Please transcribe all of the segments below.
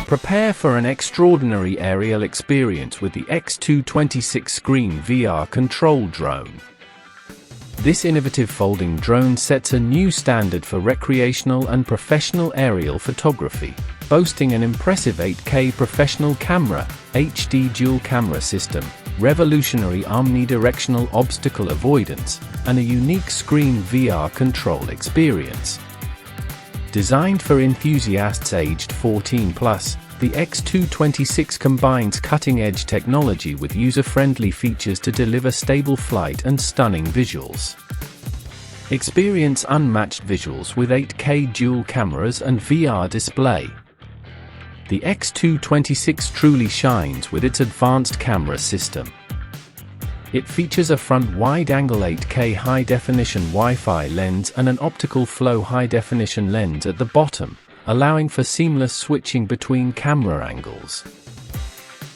Prepare for an extraordinary aerial experience with the X226 Screen VR Control Drone. This innovative folding drone sets a new standard for recreational and professional aerial photography, boasting an impressive 8K professional camera, HD dual camera system, revolutionary omnidirectional obstacle avoidance, and a unique screen VR control experience. Designed for enthusiasts aged 14+, the X226 combines cutting-edge technology with user-friendly features to deliver stable flight and stunning visuals. Experience unmatched visuals with 8K dual cameras and VR display. The X226 truly shines with its advanced camera system. It features a front wide-angle 8K high-definition Wi-Fi lens and an optical flow high-definition lens at the bottom, allowing for seamless switching between camera angles.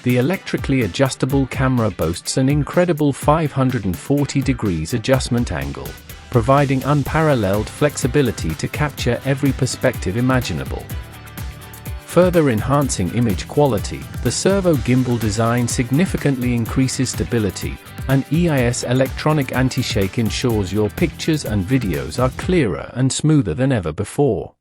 The electrically adjustable camera boasts an incredible 540 degrees adjustment angle, providing unparalleled flexibility to capture every perspective imaginable. Further enhancing image quality, the servo gimbal design significantly increases stability, and EIS electronic anti-shake ensures your pictures and videos are clearer and smoother than ever before.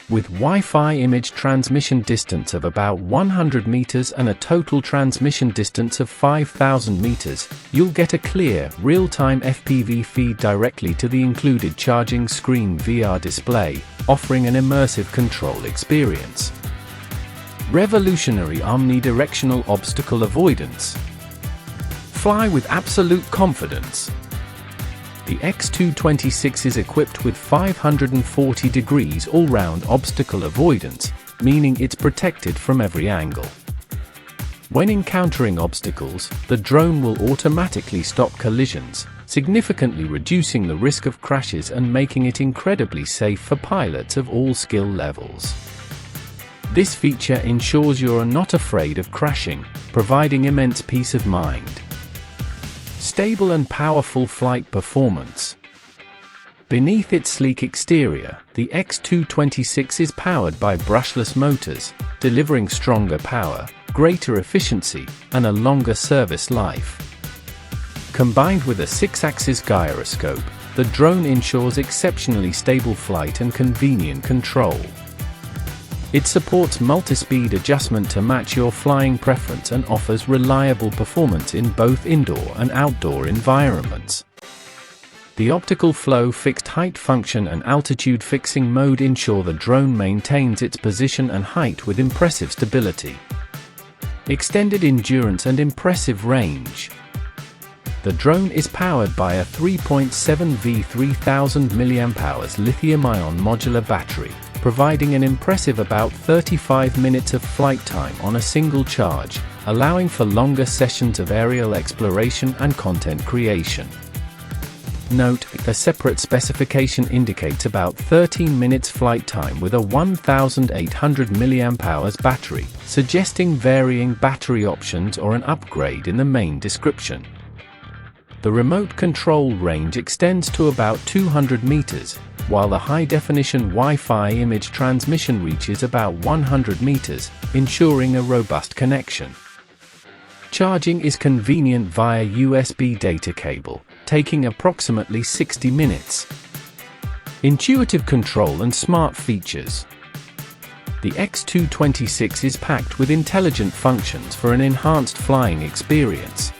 With Wi-Fi image transmission distance of about 100 meters and a total transmission distance of 5,000 meters, you'll get a clear, real-time FPV feed directly to the included charging screen VR display, offering an immersive control experience. Revolutionary omnidirectional obstacle avoidance. Fly with absolute confidence. The X226 is equipped with 540 degrees all-round obstacle avoidance, meaning it's protected from every angle. When encountering obstacles, the drone will automatically stop collisions, significantly reducing the risk of crashes and making it incredibly safe for pilots of all skill levels. This feature ensures you're not afraid of crashing, providing immense peace of mind. Stable and powerful flight performance. Beneath its sleek exterior, the X226 is powered by brushless motors, delivering stronger power, greater efficiency, and a longer service life. Combined with a 6-axis gyroscope, the drone ensures exceptionally stable flight and convenient control. It supports multi-speed adjustment to match your flying preference and offers reliable performance in both indoor and outdoor environments. The optical flow fixed height function and altitude fixing mode ensure the drone maintains its position and height with impressive stability. Extended endurance and impressive range. The drone is powered by a 3.7V 3000 mAh lithium-ion modular battery, providing an impressive about 35 minutes of flight time on a single charge, allowing for longer sessions of aerial exploration and content creation. Note, a separate specification indicates about 13 minutes flight time with a 1800 mAh battery, suggesting varying battery options or an upgrade in the main description. The remote control range extends to about 200 meters, while the high-definition Wi-Fi image transmission reaches about 100 meters, ensuring a robust connection. Charging is convenient via USB data cable, taking approximately 60 minutes. Intuitive control and smart features. The X226 is packed with intelligent functions for an enhanced flying experience.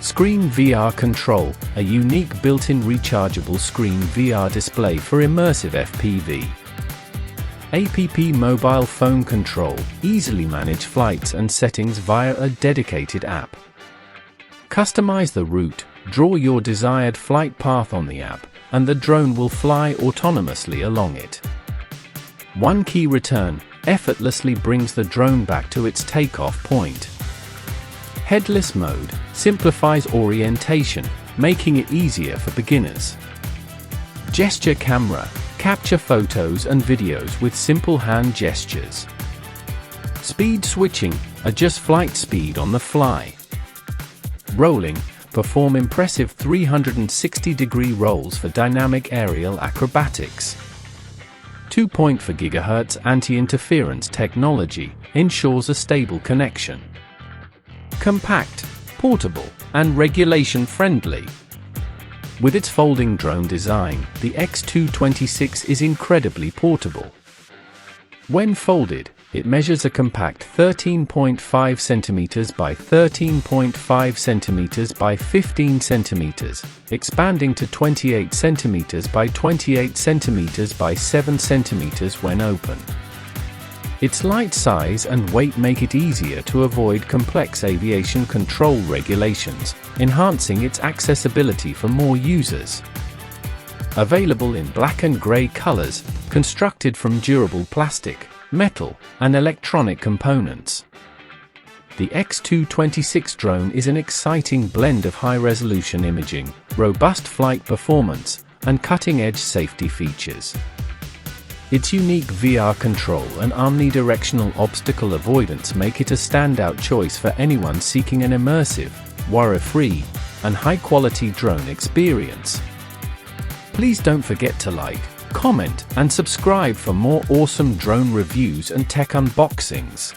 Screen VR Control, a unique built-in rechargeable screen VR display for immersive FPV. APP Mobile Phone Control, easily manage flights and settings via a dedicated app. Customize the route, draw your desired flight path on the app, and the drone will fly autonomously along it. One key return, effortlessly brings the drone back to its takeoff point. Headless mode simplifies orientation, making it easier for beginners. Gesture camera, capture photos and videos with simple hand gestures. Speed switching, adjust flight speed on the fly. Rolling, perform impressive 360-degree rolls for dynamic aerial acrobatics. 2.4 GHz anti-interference technology ensures a stable connection. Compact, portable, and regulation-friendly. With its folding drone design, the X226 is incredibly portable. When folded, it measures a compact 13.5 cm by 13.5 cm by 15 cm, expanding to 28 cm by 28 cm by 7 cm when open. Its light size and weight make it easier to avoid complex aviation control regulations, enhancing its accessibility for more users. Available in black and gray colors, constructed from durable plastic, metal, and electronic components. The X226 drone is an exciting blend of high-resolution imaging, robust flight performance, and cutting-edge safety features. Its unique VR control and omnidirectional obstacle avoidance make it a standout choice for anyone seeking an immersive, worry-free, and high-quality drone experience. Please don't forget to like, comment, and subscribe for more awesome drone reviews and tech unboxings.